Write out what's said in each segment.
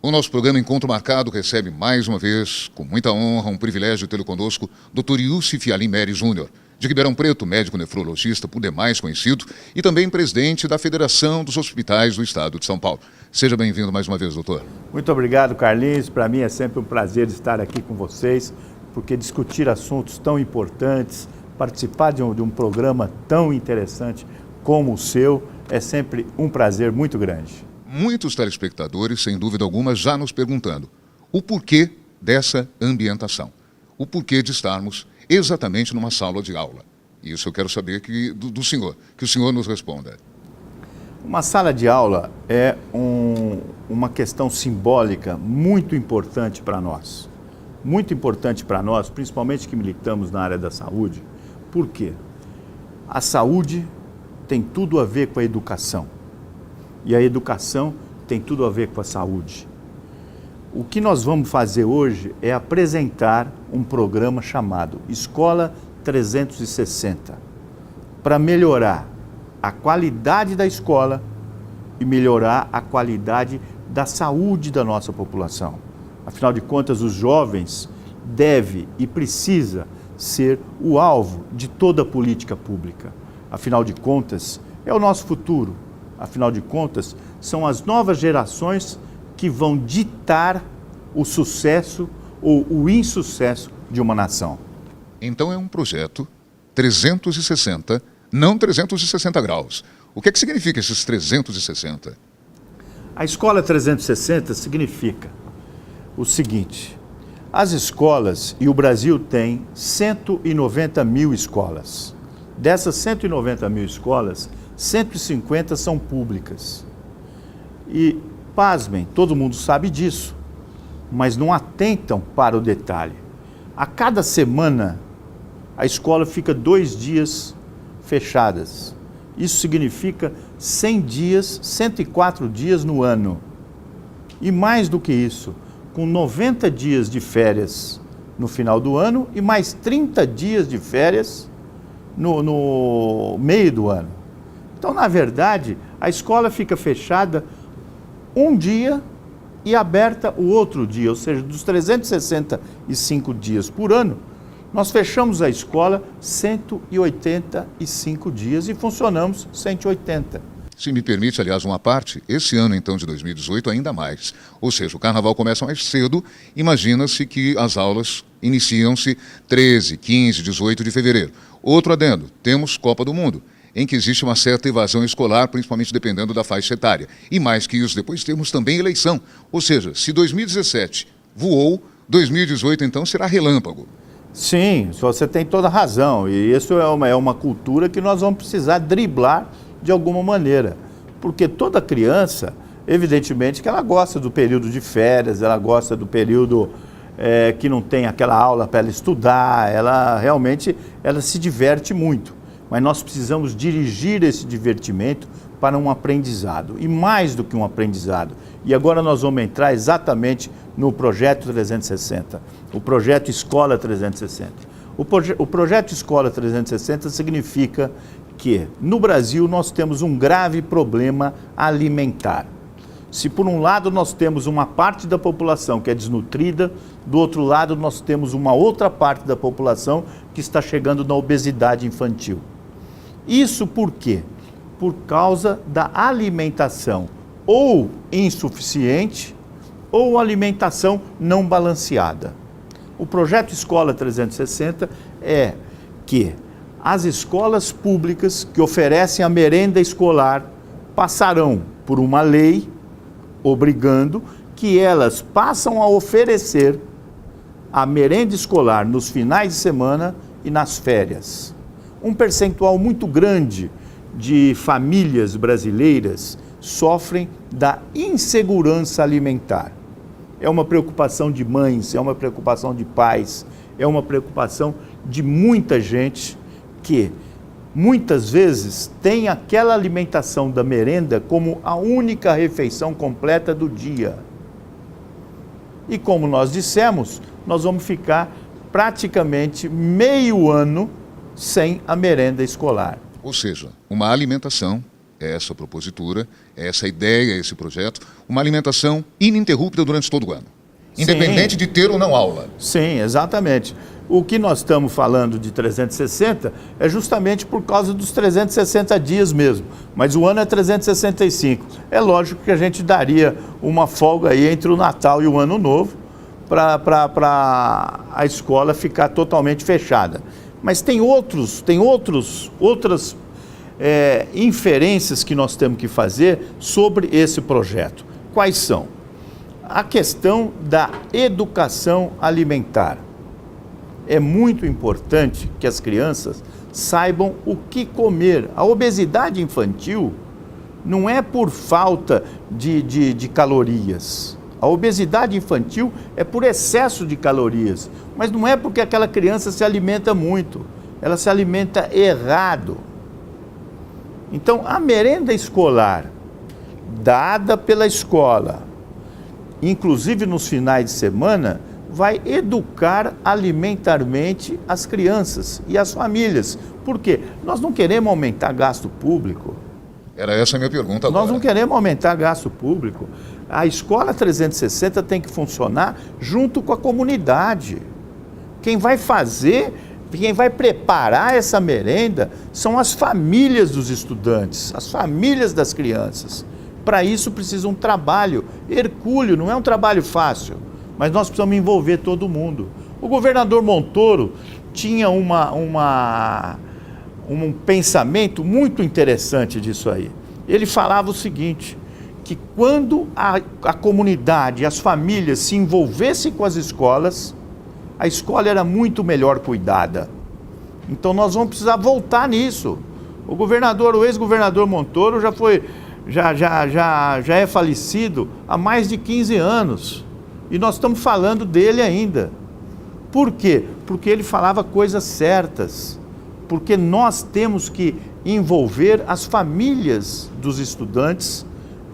O nosso programa Encontro Marcado recebe mais uma vez, com muita honra, um privilégio tê-lo conosco, Dr. Yusuf Ali Meri Júnior, de Ribeirão Preto, médico nefrologista, por demais conhecido, e também presidente da Federação dos Hospitais do Estado de São Paulo. Seja bem-vindo mais uma vez, doutor. Muito obrigado, Carlinhos. Para mim é sempre um prazer estar aqui com vocês, porque discutir assuntos tão importantes, participar de um programa tão interessante como o seu, é sempre um prazer muito grande. Muitos telespectadores, sem dúvida alguma, já nos perguntando o porquê dessa ambientação, o porquê de estarmos exatamente numa sala de aula. Isso eu quero saber do senhor, que o senhor nos responda. Uma sala de aula é uma questão simbólica muito importante para nós. Muito importante para nós, principalmente que militamos na área da saúde. Por quê? A saúde tem tudo a ver com a educação. E a educação tem tudo a ver com a saúde. O que nós vamos fazer hoje é apresentar um programa chamado Escola 360, para melhorar a qualidade da escola e melhorar a qualidade da saúde da nossa população. Afinal de contas, os jovens devem e precisa ser o alvo de toda a política pública. Afinal de contas, é o nosso futuro. Afinal de contas, são as novas gerações que vão ditar o sucesso ou o insucesso de uma nação. Então é um projeto 360, não 360 graus. O que significa esses 360? A Escola 360 significa o seguinte: as escolas, e o Brasil tem 190 mil escolas. Dessas 190 mil escolas, 150 são públicas. E, pasmem, todo mundo sabe disso, mas não atentam para o detalhe. A cada semana, a escola fica 2 dias fechadas. Isso significa 100 dias, 104 dias no ano. E mais do que isso, com 90 dias de férias no final do ano e mais 30 dias de férias no meio do ano. Então, na verdade, a escola fica fechada um dia e aberta o outro dia, ou seja, dos 365 dias por ano, nós fechamos a escola 185 dias e funcionamos 180. Se me permite, aliás, uma parte, esse ano, então, de 2018, ainda mais. Ou seja, o carnaval começa mais cedo, imagina-se que as aulas iniciam-se 13, 15, 18 de fevereiro. Outro adendo, temos Copa do Mundo, em que existe uma certa evasão escolar, principalmente dependendo da faixa etária. E mais que isso, depois temos também eleição. Ou seja, se 2017 voou, 2018 então será relâmpago. Sim, você tem toda a razão. E isso é uma cultura que nós vamos precisar driblar de alguma maneira. Porque toda criança, evidentemente, que ela gosta do período de férias, ela gosta do período que não tem aquela aula para ela estudar, ela realmente se diverte muito. Mas nós precisamos dirigir esse divertimento para um aprendizado, e mais do que um aprendizado. E agora nós vamos entrar exatamente no projeto 360, o projeto Escola 360. O projeto Escola 360 significa que no Brasil nós temos um grave problema alimentar. Se por um lado nós temos uma parte da população que é desnutrida, do outro lado nós temos uma outra parte da população que está chegando na obesidade infantil. Isso por quê? Por causa da alimentação ou insuficiente ou alimentação não balanceada. O projeto Escola 360 é que as escolas públicas que oferecem a merenda escolar passarão por uma lei obrigando que elas passam a oferecer a merenda escolar nos finais de semana e nas férias. Um percentual muito grande de famílias brasileiras sofrem da insegurança alimentar. É uma preocupação de mães, é uma preocupação de pais, é uma preocupação de muita gente que muitas vezes tem aquela alimentação da merenda como a única refeição completa do dia. E como nós dissemos, nós vamos ficar praticamente meio ano sem a merenda escolar. Ou seja, uma alimentação é essa propositura, é essa ideia, é esse projeto, uma alimentação ininterrupta durante todo o ano. Independente Sim. de ter ou não aula. Sim, exatamente. O que nós estamos falando de 360 é justamente por causa dos 360 dias mesmo. Mas o ano é 365. É lógico que a gente daria uma folga aí entre o Natal e o Ano Novo para a escola ficar totalmente fechada. Mas tem outras inferências que nós temos que fazer sobre esse projeto. Quais são? A questão da educação alimentar. É muito importante que as crianças saibam o que comer. A obesidade infantil não é por falta de calorias. A obesidade infantil é por excesso de calorias. Mas não é porque aquela criança se alimenta muito. Ela se alimenta errado. Então, a merenda escolar, dada pela escola, inclusive nos finais de semana, vai educar alimentarmente as crianças e as famílias. Por quê? Nós não queremos aumentar gasto público. Era essa a minha pergunta agora. Nós não queremos aumentar gasto público. A Escola 360 tem que funcionar junto com a comunidade. Quem vai preparar essa merenda são as famílias dos estudantes, as famílias das crianças. Para isso precisa um trabalho hercúleo, não é um trabalho fácil, mas nós precisamos envolver todo mundo. O governador Montoro tinha um pensamento muito interessante disso aí. Ele falava o seguinte, que quando a comunidade, as famílias se envolvessem com as escolas, a escola era muito melhor cuidada. Então nós vamos precisar voltar nisso. O ex-governador Montoro já é falecido há mais de 15 anos. E nós estamos falando dele ainda. Por quê? Porque ele falava coisas certas. Porque nós temos que envolver as famílias dos estudantes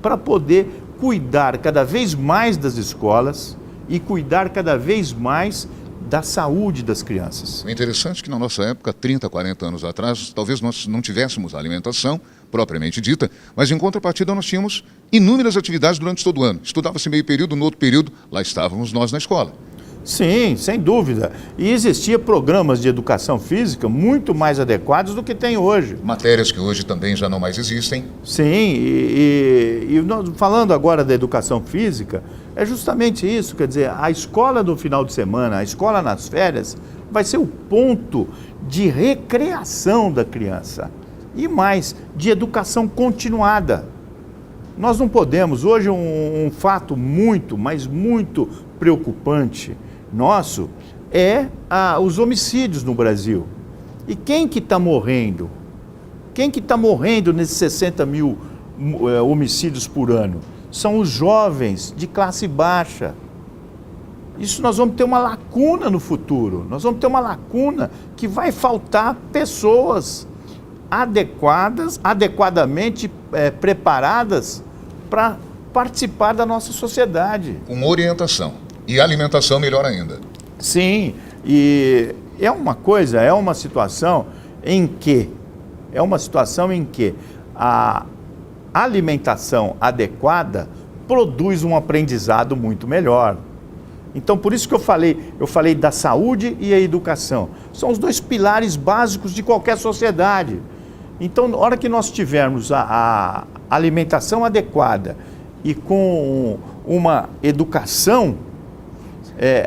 para poder cuidar cada vez mais das escolas e cuidar cada vez mais da saúde das crianças. O interessante é que na nossa época, 30, 40 anos atrás, talvez nós não tivéssemos a alimentação propriamente dita, mas em contrapartida nós tínhamos inúmeras atividades durante todo o ano. Estudava-se meio período, no outro período, lá estávamos nós na escola. Sim, sem dúvida. E existia programas de educação física muito mais adequados do que tem hoje. Matérias que hoje também já não mais existem. Sim, falando agora da educação física, é justamente isso, quer dizer, a escola do final de semana, a escola nas férias, vai ser o ponto de recreação da criança e mais, de educação continuada. Nós não podemos, hoje um fato muito, mas muito preocupante nosso é os homicídios no Brasil. E quem que está morrendo? Quem que está morrendo nesses 60 mil homicídios por ano? São os jovens de classe baixa. Isso nós vamos ter uma lacuna no futuro. Nós vamos ter uma lacuna que vai faltar pessoas adequadamente preparadas para participar da nossa sociedade. Com orientação. E alimentação melhor ainda. Sim, e é uma situação em que a alimentação adequada produz um aprendizado muito melhor. Então, por isso que eu falei da saúde e a educação. São os dois pilares básicos de qualquer sociedade. Então, na hora que nós tivermos a alimentação adequada e com uma educação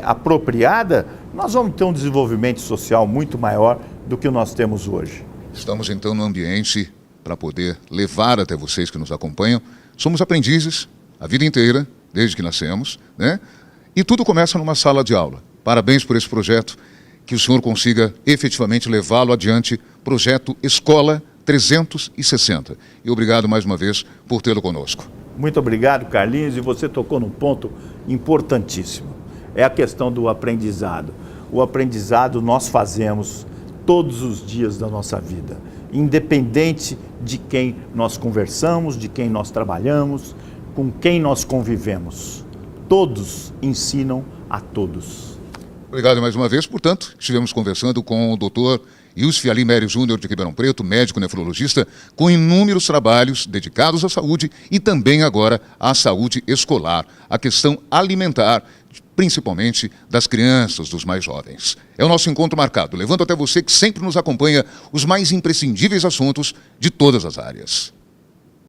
apropriada, nós vamos ter um desenvolvimento social muito maior do que nós temos hoje. Estamos, então, no ambiente para poder levar até vocês que nos acompanham. Somos aprendizes a vida inteira, desde que nascemos, né? E tudo começa numa sala de aula. Parabéns por esse projeto, que o senhor consiga efetivamente levá-lo adiante, projeto Escola 360. E obrigado mais uma vez por tê-lo conosco. Muito obrigado, Carlinhos, e você tocou num ponto importantíssimo. É a questão do aprendizado. O aprendizado nós fazemos todos os dias da nossa vida, independente de quem nós conversamos, de quem nós trabalhamos, com quem nós convivemos. Todos ensinam a todos. Obrigado mais uma vez. Portanto, estivemos conversando com o doutor Yusuf Ali Mério Júnior de Ribeirão Preto, médico nefrologista, com inúmeros trabalhos dedicados à saúde e também agora à saúde escolar, à questão alimentar, principalmente das crianças, dos mais jovens. É o nosso encontro marcado, levando até você que sempre nos acompanha os mais imprescindíveis assuntos de todas as áreas.